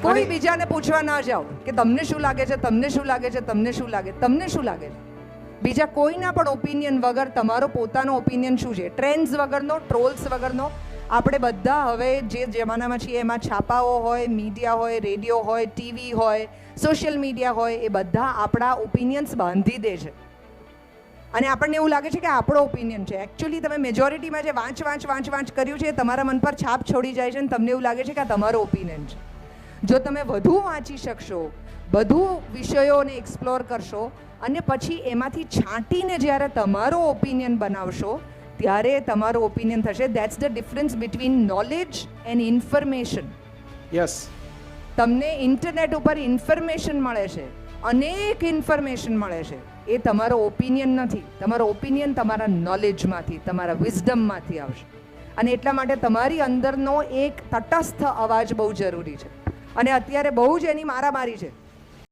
કોઈ બીજાને પૂછવા ના જાઓ કે તમને શું લાગે છે, તમને શું લાગે છે, તમને શું લાગે, તમને શું લાગે છે. બીજા કોઈના પણ ઓપિનિયન વગર તમારો પોતાનો ઓપિનિયન શું છે, ટ્રેન્ડ્સ વગરનો, ટ્રોલ્સ વગરનો. આપણે બધા હવે જે જમાનામાં છીએ એમાં છાપાઓ હોય, મીડિયા હોય, રેડિયો હોય, ટીવી હોય, સોશિયલ મીડિયા હોય, એ બધા આપણા ઓપિનિયન્સ બાંધી દે છે અને આપણને એવું લાગે છે કે આપણો ઓપિનિયન છે. એકચ્યુઅલી તમે મેજોરિટીમાં જે વાંચ કર્યું છે એ તમારા મન પર છાપ છોડી જાય છે અને તમને એવું લાગે છે કે આ તમારો ઓપિનિયન છે. જો તમે વધુ વાંચી શકશો, વધુ વિષયોને એક્સપ્લોર કરશો અને પછી એમાંથી છાંટીને જ્યારે તમારો ઓપિનિયન બનાવશો ત્યારે તમારો ઓપિનિયન થશે. That's the difference between knowledge and information. Yes, તમને ઇન્ટરનેટ ઉપર ઇન્ફોર્મેશન મળે છે, અનેક ઇન્ફોર્મેશન મળે છે, એ તમારો ઓપિનિયન નથી. તમારો ઓપિનિયન તમારા નોલેજમાંથી, તમારા વિઝડમમાંથી આવશે. અને એટલા માટે તમારી અંદરનો એક તટસ્થ અવાજ બહુ જરૂરી છે. અને અત્યારે બહુ જ એની મારામારી છે.